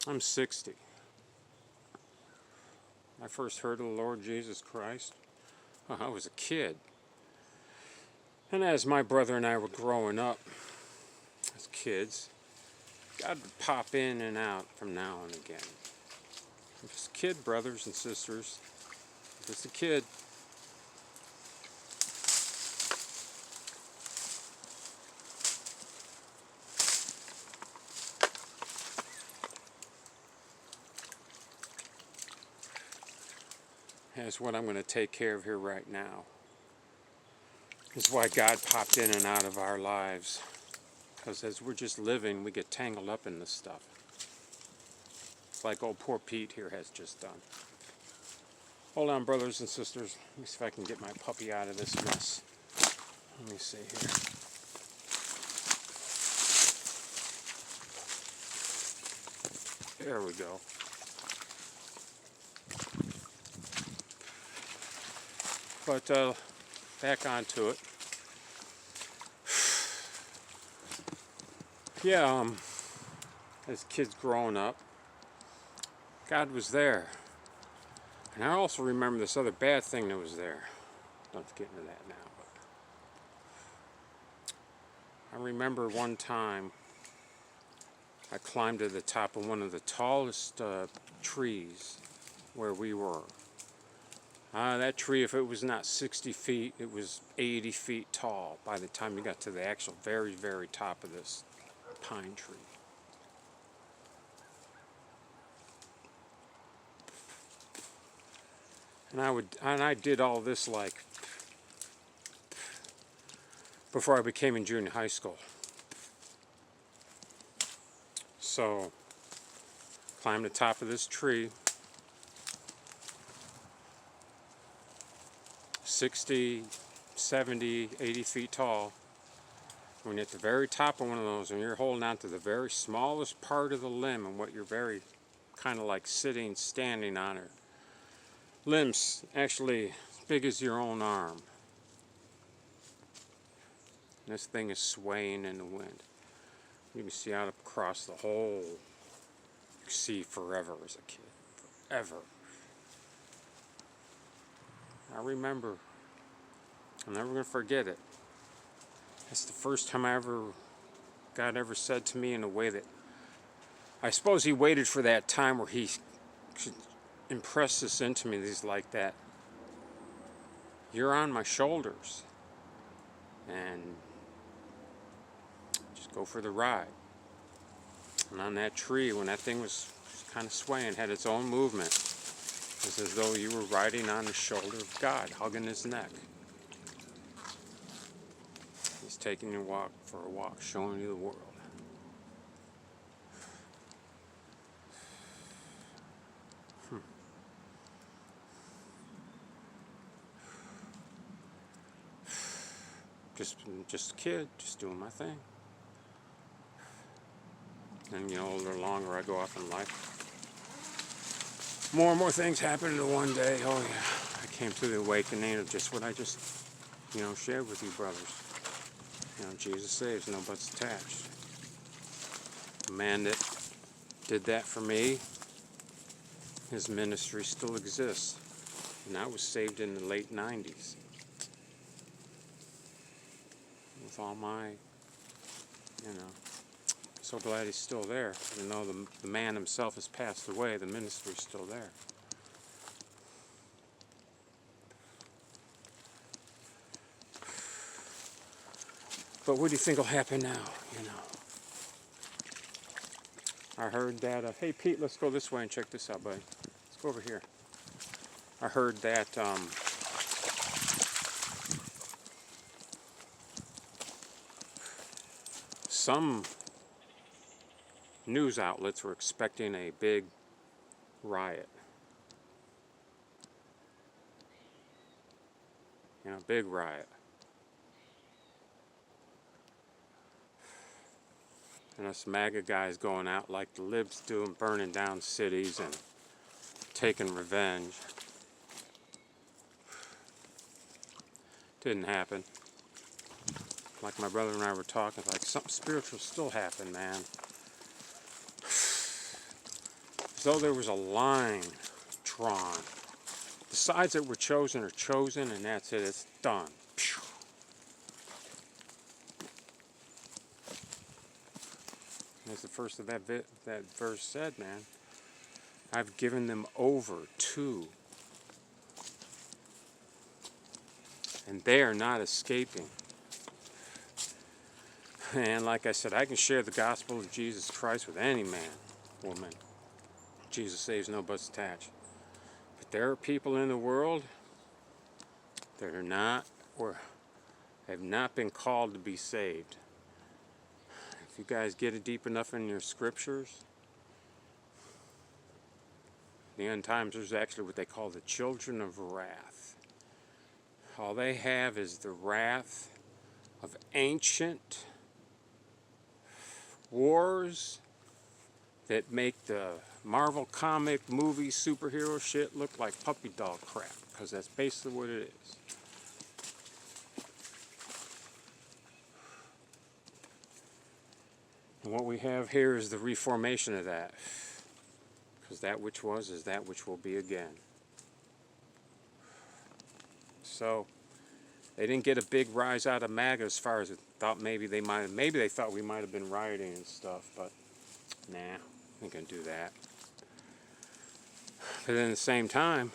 I'm 60. I first heard of the Lord Jesus Christ when I was a kid. And as my brother and I were growing up as kids, God would pop in and out from now and again. I'm just a kid, brothers and sisters. Just a kid. That's what I'm going to take care of here right now. This is why God popped in and out of our lives. Because as we're just living, we get tangled up in this stuff. Like old poor Pete here has just done. Hold on, brothers and sisters. Let me see if I can get my puppy out of this mess. Let me see here. There we go. But back onto it. Yeah, as kids growing up, God was there. And I also remember this other bad thing that was there. Don't get into that now. But I remember one time I climbed to the top of one of the tallest trees where we were. That tree, if it was not 60 feet, it was 80 feet tall by the time you got to the actual very, very top of this pine tree. And I did all this like before I became in junior high school. So, climbed the top of this tree, 60, 70, 80 feet tall. When you're at the very top of one of those and you're holding on to the very smallest part of the limb and what you're very kind of like sitting, standing on it. Limbs actually as big as your own arm. And this thing is swaying in the wind. You can see out across the whole sea forever as a kid. Forever. I remember. I'm never going to forget it. That's the first time God ever said to me in a way that I suppose he waited for that time where he should impress this into me. He's like that. You're on my shoulders. And just go for the ride. And on that tree, when that thing was kind of swaying, had its own movement, it was as though you were riding on the shoulder of God, hugging his neck. He's taking you for a walk, showing you the world. Just a kid, just doing my thing. And older, longer I go off in life, more and more things happen in one day. Oh yeah, I came to the awakening of just what I just, shared with you, brothers. Jesus saves, no buts attached. The man that did that for me, his ministry still exists. And I was saved in the late 90s. With all my, so glad he's still there. Even though the man himself has passed away, the ministry's still there. But what do you think will happen now, I heard that, hey Pete, let's go this way and check this out, buddy. Let's go over here. I heard that, some news outlets were expecting a big riot. Big riot. And us MAGA guys going out like the libs do and burning down cities and taking revenge. Didn't happen. Like my brother and I were talking, like something spiritual still happened, man. as though there was a line drawn. The sides that were chosen are chosen, and that's it. It's done. As the first of that verse said, man, I've given them over to, and they are not escaping. And like I said, I can share the gospel of Jesus Christ with any man, woman. Jesus saves no buts attached. But there are people in the world that are not, or have not been called to be saved. If you guys get it deep enough in your scriptures, the end times, there's actually what they call the children of wrath. All they have is the wrath of ancient wars that make the Marvel comic movie superhero shit look like puppy dog crap, because that's basically what it is. And what we have here is the reformation of that, because that which was is that which will be again. So they didn't get a big rise out of MAGA as far as it thought. Maybe they thought we might have been rioting and stuff, but nah, ain't gonna do that. But then at the same time,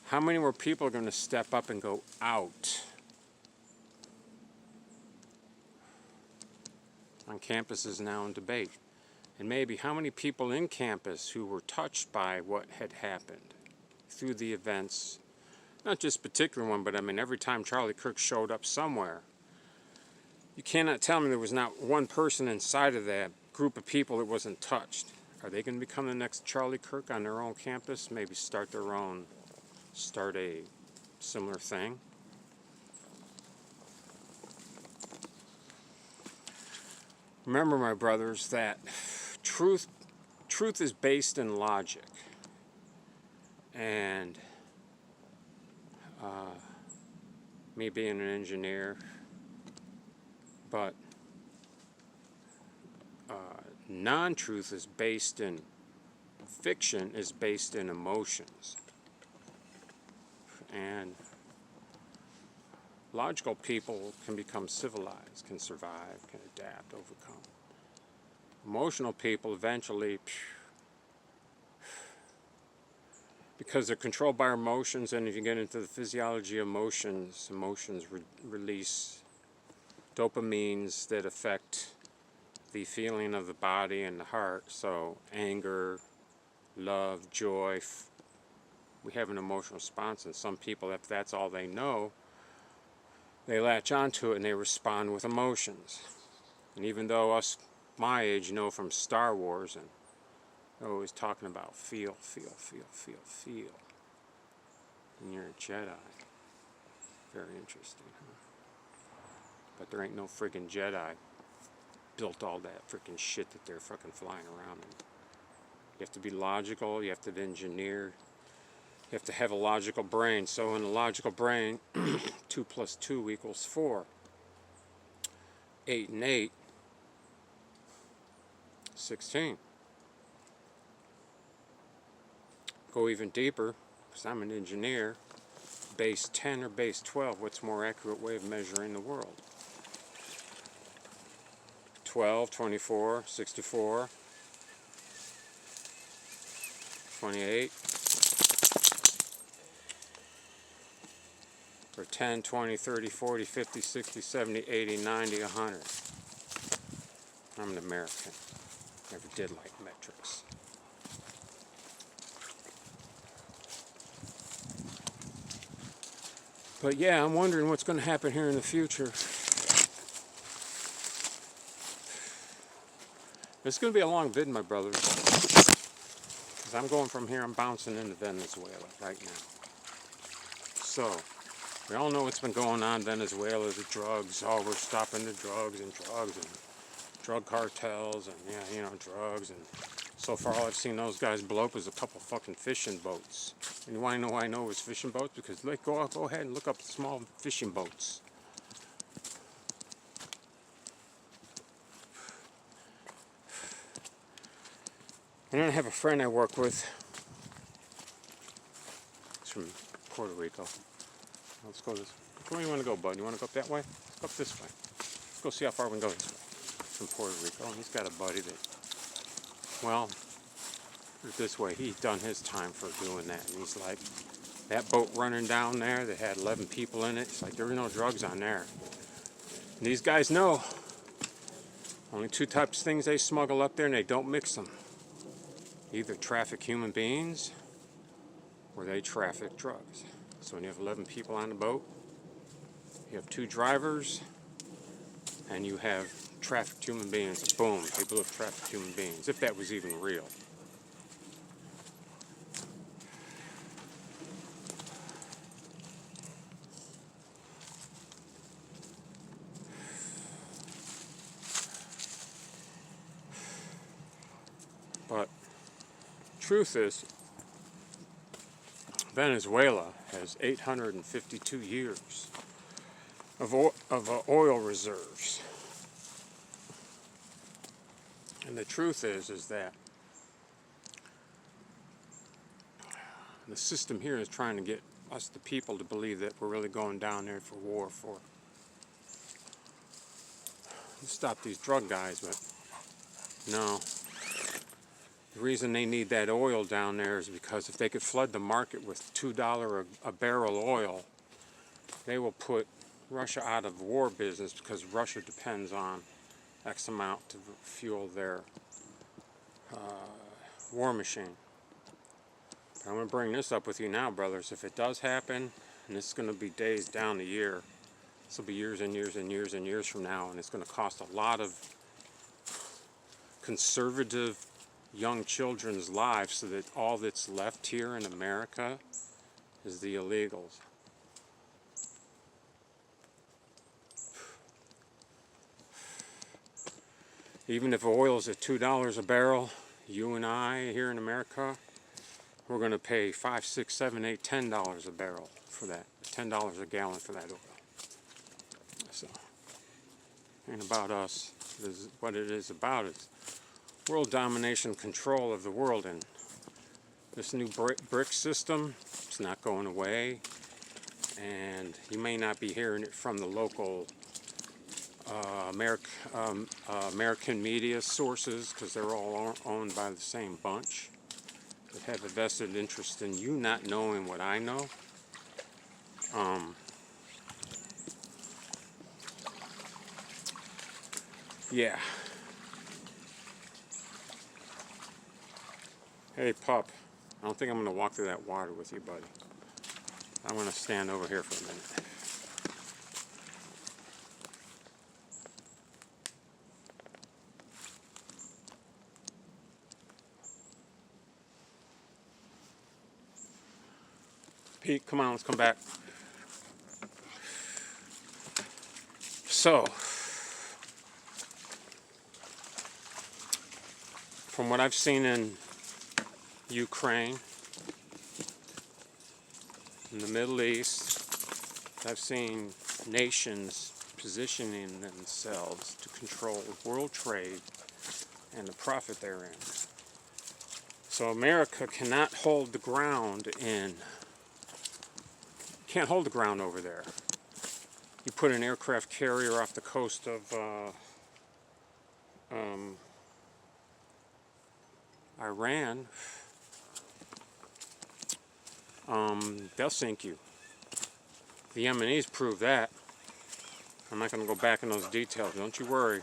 how many more people are going to step up and go out on campuses now in debate? And maybe how many people in campus who were touched by what had happened through the events, not just particular one, but I mean every time Charlie Kirk showed up somewhere, you cannot tell me there was not one person inside of that group of people that wasn't touched. Are they going to become the next Charlie Kirk on their own campus? Maybe start a similar thing? Remember, my brothers, that truth is based in logic. And me being an engineer, but non-truth is based in fiction, is based in emotions. And logical people can become civilized, can survive, can adapt, overcome. Emotional people eventually, because they're controlled by emotions, and if you get into the physiology of emotions, release dopamines that affect the feeling of the body and the heart. So anger, love, joy, we have an emotional response, and some people, if that's all they know, they latch onto it and they respond with emotions. And even though us my age know from Star Wars, and they're always talking about feel, and you're a Jedi. Very interesting, huh? But there ain't no friggin' Jedi built all that freaking shit that they're fucking flying around in. You have to be logical, you have to be engineered, you have to have a logical brain. So in a logical brain, 2 + 2 = 4. 8 and 8, 16. Go even deeper, because I'm an engineer. Base 10 or base 12, what's a more accurate way of measuring the world? 12, 24, 64, 28, or 10, 20, 30, 40, 50, 60, 70, 80, 90, 100. I'm an American. Never did like metrics. But yeah, I'm wondering what's going to happen here in the future. It's going to be a long vid, my brothers. Because I'm going from here, I'm bouncing into Venezuela right now. So, we all know what's been going on in Venezuela, the drugs. Oh, we're stopping the drugs and drug cartels and, yeah, you know, drugs. And so far, all I've seen those guys blow up is a couple fucking fishing boats. And you want to know why I know it was fishing boats? Because go ahead and look up small fishing boats. And then I have a friend I work with. He's from Puerto Rico. Let's go this. Where do you want to go, bud? You want to go up that way? Let's go up this way. Let's go see how far we can go this way. From Puerto Rico, and he's got a buddy that, well, put it this way, he's done his time for doing that, and he's like, that boat running down there that had 11 people in it, it's like, there were no drugs on there. And these guys know only two types of things they smuggle up there, and they don't mix them. Either traffic human beings, or they traffic drugs. So when you have 11 people on the boat, you have 2 drivers, and you have trafficked human beings. Boom, people have trafficked human beings, if that was even real. But truth is, Venezuela has 852 years of oil reserves. And the truth is that the system here is trying to get us, the people, to believe that we're really going down there for war, for stop these drug guys, but no. The reason they need that oil down there is because if they could flood the market with $2 a barrel oil, they will put Russia out of war business, because Russia depends on X amount to fuel their war machine. But I'm going to bring this up with you now, brothers. If it does happen, and it's going to be days down the year, this will be years and years and years and years from now, and it's going to cost a lot of conservative young children's lives, so that all that's left here in America is the illegals. Even if oil's at $2 a barrel, you and I here in America, we're going to pay $5, $6, $7, $8, $10 a barrel for that, $10 a gallon for that oil. So, it ain't about us. What it is about is world domination, control of the world, and this new brick system, it's not going away, and you may not be hearing it from the local American media sources, because they're all owned by the same bunch that have a vested interest in you not knowing what I know. Yeah. Hey, pup. I don't think I'm going to walk through that water with you, buddy. I'm going to stand over here for a minute. Pete, come on, let's come back. So, from what I've seen in Ukraine, in the Middle East, I've seen nations positioning themselves to control world trade and the profit therein. So America cannot hold the ground can't hold the ground over there. You put an aircraft carrier off the coast of Iran, they'll sink you. The Yemenis prove that. I'm not going to go back in those details. Don't you worry.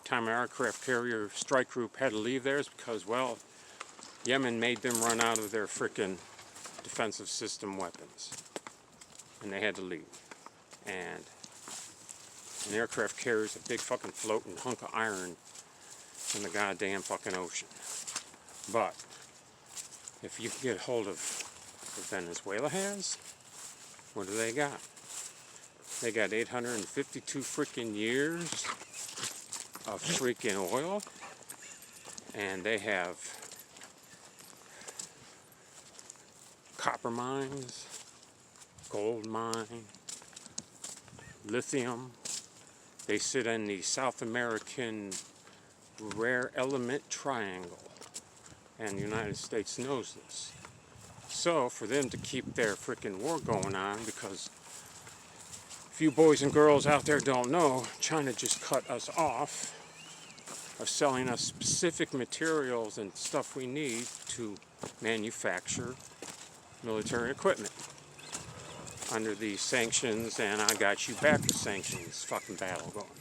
The time our aircraft carrier strike group had to leave there is because, well, Yemen made them run out of their frickin' defensive system weapons, and they had to leave. And an aircraft carrier is a big fucking floating hunk of iron in the goddamn fucking ocean. But if you can get hold of what Venezuela has, what do they got? They got 852 freaking years of freaking oil, and they have copper mines, gold mine, lithium. They sit in the South American rare element triangle. And the United States knows this. So for them to keep their freaking war going on, because if you boys and girls out there don't know, China just cut us off of selling us specific materials and stuff we need to manufacture military equipment under these sanctions, and I got you back with sanctions fucking battle going on.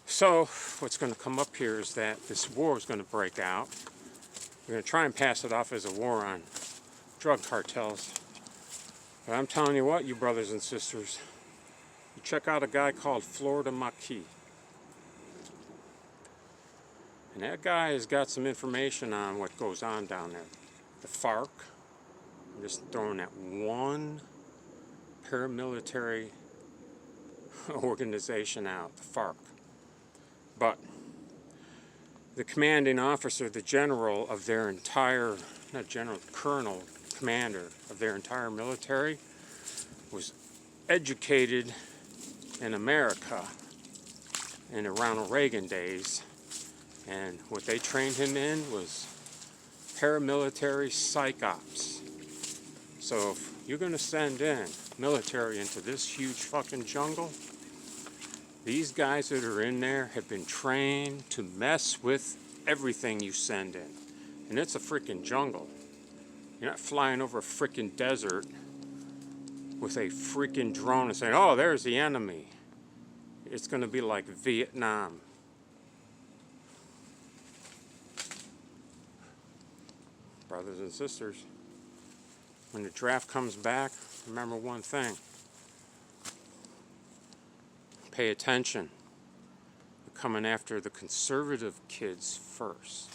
So what's going to come up here is that this war is going to break out. We're going to try and pass it off as a war on drug cartels. But I'm telling you what, you brothers and sisters, you check out a guy called Florida Maquis. And that guy has got some information on what goes on down there. The FARC, I'm just throwing that one paramilitary organization out, the FARC. But the commanding officer, the general of their entire, not general, colonel, commander of their entire military, was educated in America in the Ronald Reagan days. And what they trained him in was paramilitary psych ops. So if you're going to send in military into this huge fucking jungle, these guys that are in there have been trained to mess with everything you send in. And it's a freaking jungle. You're not flying over a freaking desert with a freaking drone and saying, oh, there's the enemy. It's going to be like Vietnam. Brothers and sisters, when the draft comes back, remember one thing. Pay attention. We're coming after the conservative kids first.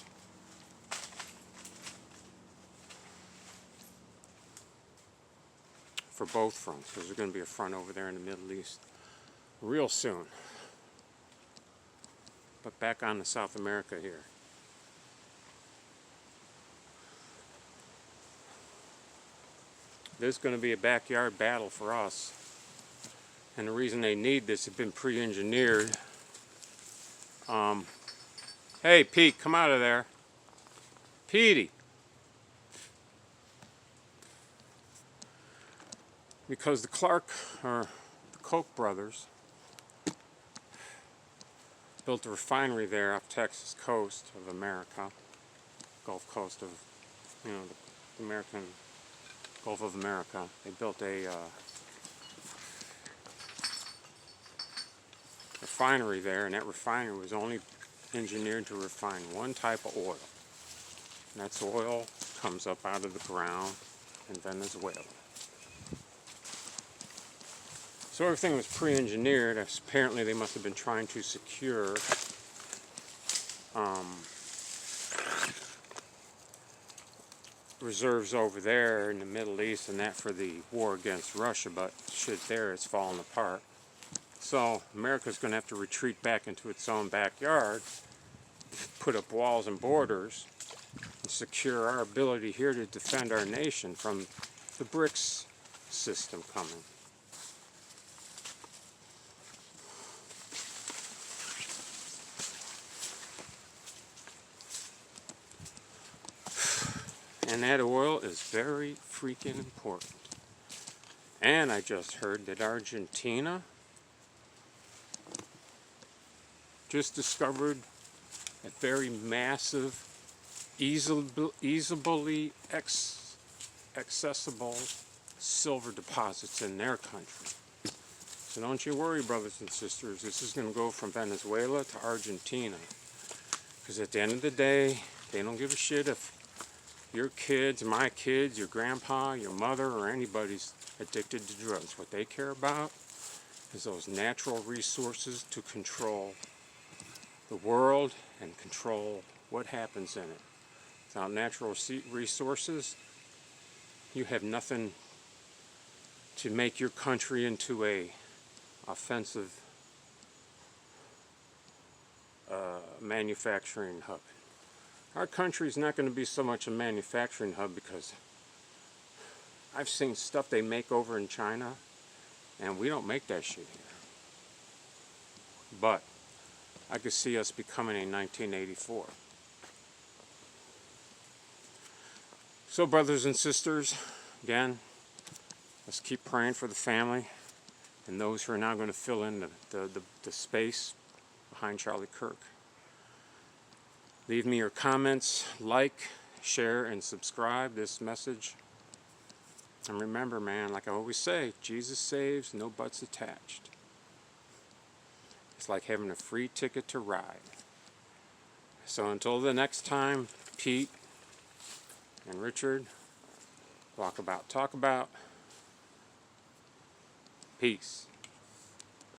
For both fronts, because there's going to be a front over there in the Middle East real soon. But back on to South America here. This is going to be a backyard battle for us. And the reason they need this has been pre-engineered. Hey, Pete, come out of there. Petey. Because the Clark, or the Koch brothers, built a refinery there off Texas coast of America. Gulf Coast of, you know, the American Gulf of America. They built a refinery there, and that refinery was only engineered to refine one type of oil. And that's oil comes up out of the ground in Venezuela. So everything was pre-engineered. Apparently they must have been trying to secure reserves over there in the Middle East and that for the war against Russia, but shit there, it's falling apart. So America's going to have to retreat back into its own backyard, put up walls and borders, and secure our ability here to defend our nation from the BRICS system coming. And that oil is very freaking important. And I just heard that Argentina just discovered a very massive, easily accessible silver deposits in their country. So don't you worry, brothers and sisters. This is going to go from Venezuela to Argentina. Because at the end of the day, they don't give a shit if your kids, my kids, your grandpa, your mother, or anybody's addicted to drugs. What they care about is those natural resources to control the world and control what happens in it. Without natural resources, you have nothing to make your country into a offensive manufacturing hub. Our country is not going to be so much a manufacturing hub because I've seen stuff they make over in China and we don't make that shit here. But I could see us becoming a 1984. So, brothers and sisters, again, let's keep praying for the family and those who are now going to fill in the space behind Charlie Kirk. Leave me your comments, like, share, and subscribe this message. And remember, man, like I always say, Jesus saves, no buts attached. It's like having a free ticket to ride. So until the next time, Pete and Richard, walk about, talk about. Peace.